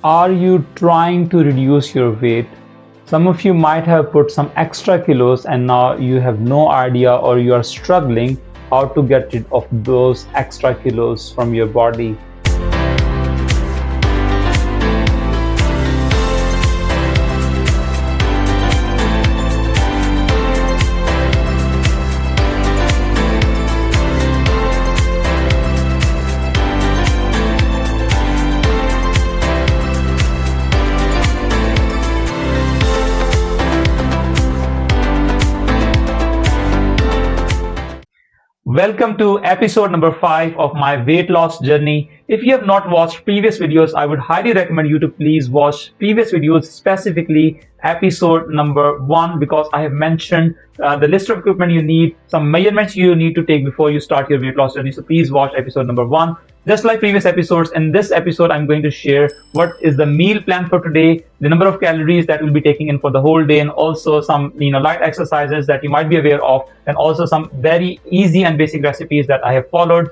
Are you trying to reduce your weight? Some of you might have put some extra kilos and now you have no idea or you are struggling how to get rid of those extra kilos from your body. Welcome to episode number 5 of my weight loss journey. If you have not watched previous videos, I would highly recommend you to please watch previous videos, specifically episode number 1, because I have mentioned the list of equipment you need, some measurements you need to take before you start your weight loss journey. So please watch episode number 1. Just like previous episodes, in this episode, I'm going to share what is the meal plan for today, the number of calories that we'll be taking in for the whole day, and also some light exercises that you might be aware of, and also some very easy and basic recipes that I have followed.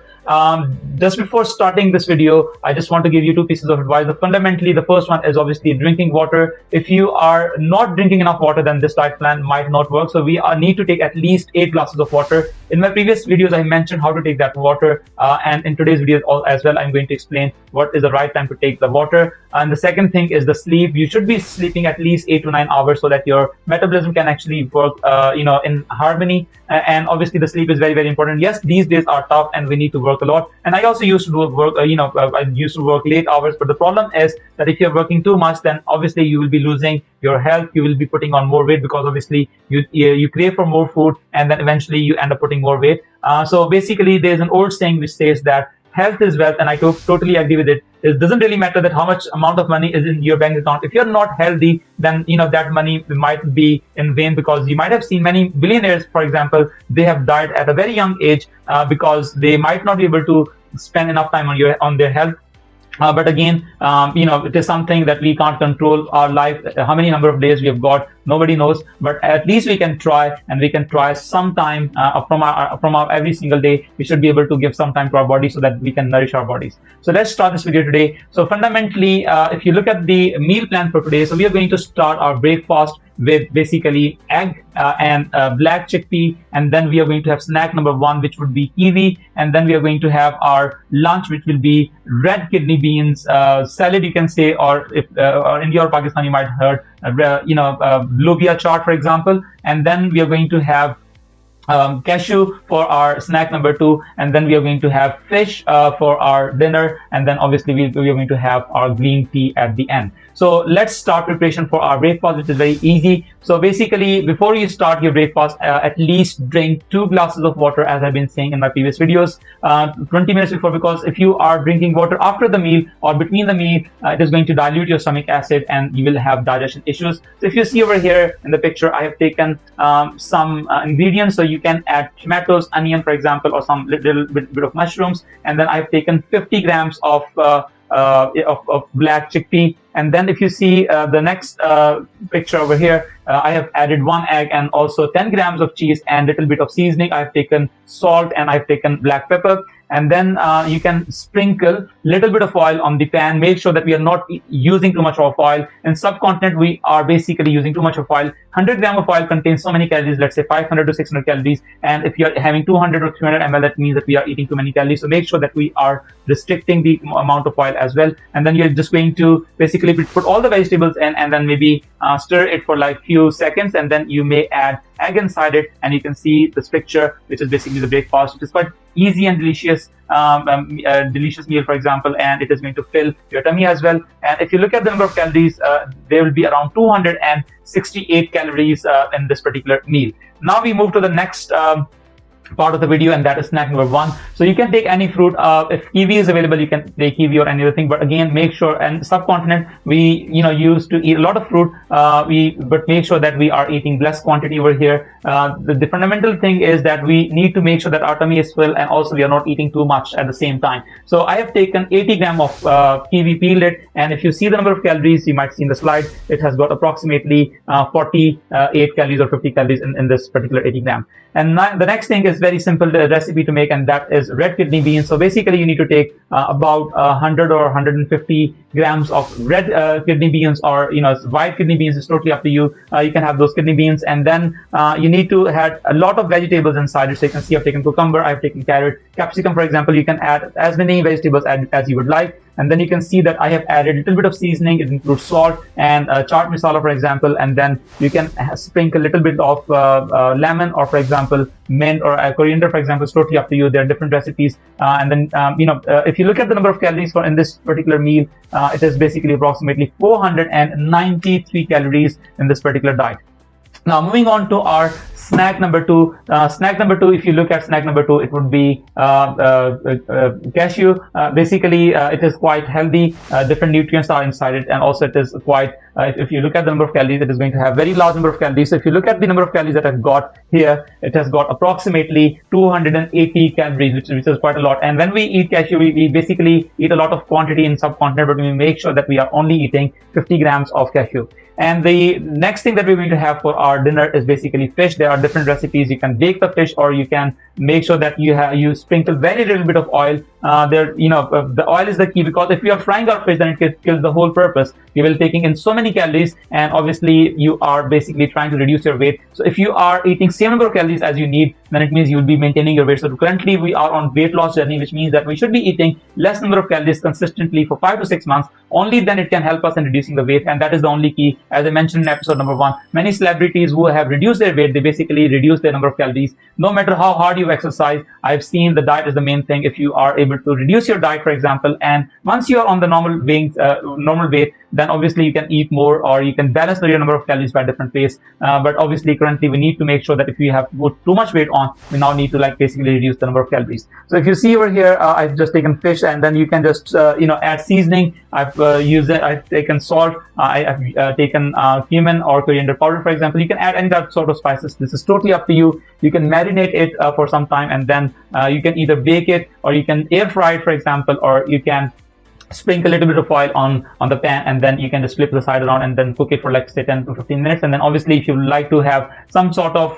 Just before starting this video, I just want to give you 2 pieces of advice. Fundamentally, the first one is obviously drinking water. If you are not drinking enough water, then this diet plan might not work. So we need to take at least 8 glasses of water. In my previous videos, I mentioned how to take that water, and in today's video as well, I'm going to explain what is the right time to take the water. And the second thing is the sleep. You should be sleeping at least 8 to 9 hours so that your metabolism can actually work, in harmony. And obviously, the sleep is very, very important. Yes, these days are tough, and we need to work a lot. And I also used to work, I used to work late hours. But the problem is that if you're working too much, then obviously you will be losing your health. You will be putting on more weight because obviously you crave for more food, and then eventually you end up putting more weight. So basically, there's an old saying which says that health is wealth, and I totally agree with it. It doesn't really matter that how much amount of money is in your bank account. If you're not healthy, then that money might be in vain, because you might have seen many billionaires, for example, they have died at a very young age because they might not be able to spend enough time on their health. But again, it is something that we can't control our life. How many number of days we have got, nobody knows. But at least we can try, and we can try some time from our every single day. We should be able to give some time to our body so that we can nourish our bodies. So let's start this video today. So fundamentally, if you look at the meal plan for today, so we are going to start our breakfast with basically egg and black chickpea, and then we are going to have snack number 1, which would be kiwi, and then we are going to have our lunch, which will be red kidney beans salad, you can say, or if or India or Pakistan you might have heard lobia chaat, for example. And then we are going to have cashew for our snack number 2, and then we are going to have fish for our dinner, and then obviously we are going to have our green tea at the end. So let's start preparation for our breakfast, which is very easy. So basically, before you start your breakfast, at least drink 2 glasses of water, as I've been saying in my previous videos, 20 minutes before, because if you are drinking water after the meal or between the meal, it is going to dilute your stomach acid and you will have digestion issues. So if you see over here in the picture, I have taken some ingredients. So you can add tomatoes, onion, for example, or some little bit of mushrooms, and then I've taken 50 grams of black chickpea. And then if you see the next picture over here, I have added 1 egg and also 10 grams of cheese and little bit of seasoning. I've taken salt and I've taken black pepper. And then you can sprinkle little bit of oil on the pan. Make sure that we are not using too much of oil. In subcontinent, we are basically using too much of oil. 100 gram of oil contains so many calories, let's say 500 to 600 calories. And if you're having 200 or 300 ml, that means that we are eating too many calories. So make sure that we are restricting the amount of oil as well. And then you're just going to basically put all the vegetables in, and then maybe stir it for like few seconds, and then you may add egg inside it, and you can see this picture, which is basically the breakfast. It is quite easy and delicious, delicious meal, for example, and it is going to fill your tummy as well. And if you look at the number of calories, there will be around 268 calories in this particular meal. Now we move to the next part of the video, and that is snack number 1. So you can take any fruit. If kiwi is available, you can take kiwi or any other thing, but again, make sure, and subcontinent we used to eat a lot of fruit, but make sure that we are eating less quantity over here. The fundamental thing is that we need to make sure that our tummy is full, and also we are not eating too much at the same time. So I have taken 80 gram of kiwi, peeled it, and if you see the number of calories, you might see in the slide, it has got approximately 48 calories or 50 calories in this particular 80 gram. And the next thing is is very simple recipe to make, and that is red kidney beans. So basically you need to take about 100 or 150 grams of red kidney beans, or white kidney beans is totally up to you. You can have those kidney beans, and then you need to add a lot of vegetables inside it. So you can see I've taken cucumber, I've taken carrot, capsicum, for example. You can add as many vegetables as you would like. And then you can see that I have added a little bit of seasoning. It includes salt and chaat masala, for example. And then you can sprinkle a little bit of lemon, or for example mint, or coriander, for example. It's totally up to you. There are different recipes. And then if you look at the number of calories in this particular meal, it is basically approximately 493 calories in this particular diet. Now moving on to our snack number two. If you look at snack number two, it would be cashew. Basically, it is quite healthy. Different nutrients are inside it, and also it is quite, if you look at the number of calories, it is going to have very large number of calories. So if you look at the number of calories that I've got here, it has got approximately 280 calories, which is quite a lot. And when we eat cashew, we basically eat a lot of quantity in subcontinent, but we make sure that we are only eating 50 grams of cashew. And the next thing that we're going to have for our dinner is basically fish. There are different recipes. You can bake the fish, or you can make sure that you sprinkle very little bit of oil. The oil is the key, because if you are frying our fish, then it kills the whole purpose. You will be taking in so many calories, and obviously you are basically trying to reduce your weight. So if you are eating same number of calories as you need, then it means you will be maintaining your weight. So currently we are on weight loss journey, which means that we should be eating less number of calories consistently for 5 to 6 months. Only then it can help us in reducing the weight, and that is the only key. As I mentioned in episode number 1, many celebrities who have reduced their weight, they basically reduce their number of calories. No matter how hard you exercise, I've seen the diet is the main thing. If you are able to reduce your diet, for example, and once you are on the normal weight, then obviously you can eat more, or you can balance your number of calories by different ways. But obviously currently we need to make sure that if we have put too much weight on, we now need to basically reduce the number of calories. So if you see over here, I've just taken fish, and then you can just add seasoning. I've taken salt. I've taken cumin or coriander powder, for example. You can add any that sort of spices. This is totally up to you. You can marinate it for some time, and then you can either bake it, or you can air fry it, for example, or you can sprinkle a little bit of oil on the pan, and then you can just flip the side around and then cook it for say 10 to 15 minutes. And then obviously if you like to have some sort of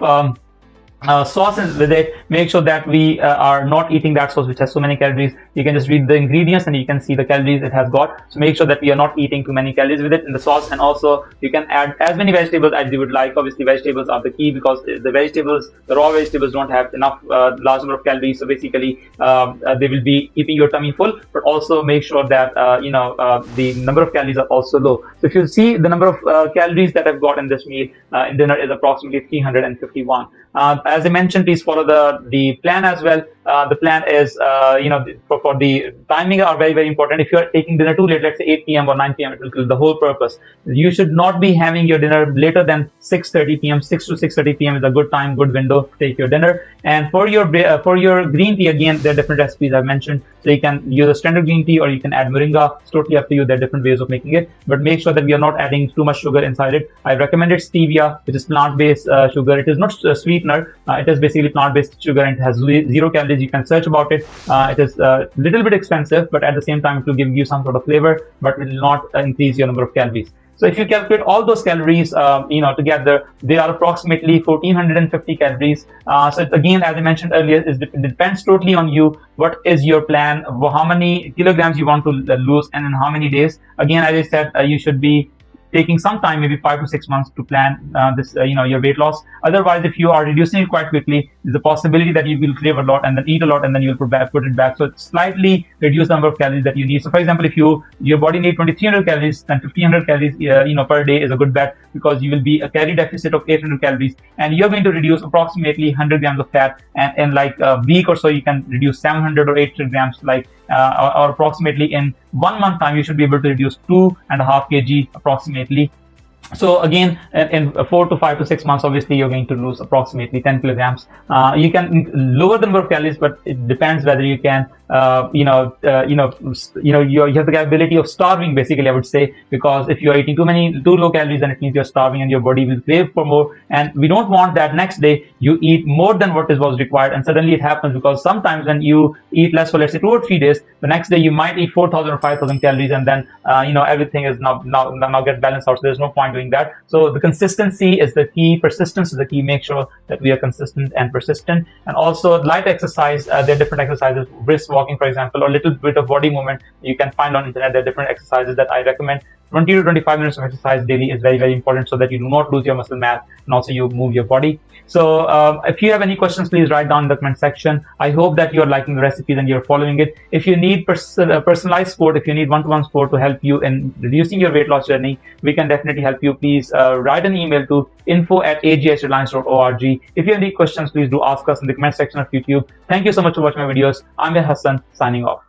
sauce with it, make sure that we are not eating that sauce which has so many calories. You can just read the ingredients and you can see the calories it has got. So make sure that we are not eating too many calories with it in the sauce. And also you can add as many vegetables as you would like. Obviously vegetables are the key, because the raw vegetables don't have enough large number of calories. So basically they will be keeping your tummy full, but also make sure that the number of calories are also low. So if you see the number of calories that I've got in this meal in dinner is approximately 351. As I mentioned, please follow the plan as well. The plan is, for the timing are very, very important. If you are taking dinner too late, let's say 8 p.m. or 9 p.m., it will kill the whole purpose. You should not be having your dinner later than 6:30 p.m. 6 to 6:30 p.m. is a good time, good window to take your dinner. And for your green tea, again, there are different recipes I've mentioned. So you can use a standard green tea, or you can add moringa. It's totally up to you. There are different ways of making it, but make sure that we are not adding too much sugar inside it. I recommended stevia, which is plant-based sugar. It is not a sweetener. It is basically plant-based sugar, and it has 0 calories. You can search about it. It is a little bit expensive, but at the same time, it will give you some sort of flavor, but will not increase your number of calories. So if you calculate all those calories, together, they are approximately 1450 calories. So again, as I mentioned earlier, it depends totally on you. What is your plan? How many kilograms you want to lose, and in how many days? Again, as I said, you should be taking some time, maybe 5 to 6 months to plan your weight loss. Otherwise, if you are reducing it quite quickly, there's a possibility that you will crave a lot and then eat a lot, and then you'll put it back. So slightly reduce the number of calories that you need. So for example, if your body needs 2300 calories, then 1500 calories per day is a good bet, because you will be a calorie deficit of 800 calories, and you're going to reduce approximately 100 grams of fat. And in like a week or so, you can reduce 700 or 800 grams, or approximately in 1 month time, you should be able to reduce 2.5 kg approximately. So again, in 4 to 5 to 6 months, obviously you're going to lose approximately 10 kilograms. You can lower the number of calories, but it depends whether you can you have the ability of starving, basically, I would say, because if you're eating too low calories, then it means you're starving and your body will crave for more. And we don't want that next day you eat more than what was required, and suddenly it happens, because sometimes when you eat less for, let's say, 2 or 3 days, the next day you might eat 4,000 or 5,000 calories, and then everything is now get balanced out. So there's no point doing that. So the consistency is the key, persistence is the key. Make sure that we are consistent and persistent. And also light exercise. There are different exercises, brisk walking, for example, or a little bit of body movement you can find on internet. There are different exercises that I recommend. 20 to 25 minutes of exercise daily is very, very important, so that you do not lose your muscle mass and also you move your body. So if you have any questions, please write down in the comment section. I hope that you're liking the recipes and you're following it. If you need personalized support, if you need one-to-one support to help you in reducing your weight loss journey, we can definitely help you. Please write an email to info@agsreliance.org. If you have any questions, please do ask us in the comment section of YouTube. Thank you so much for watching my videos. I'm Hassan, signing off.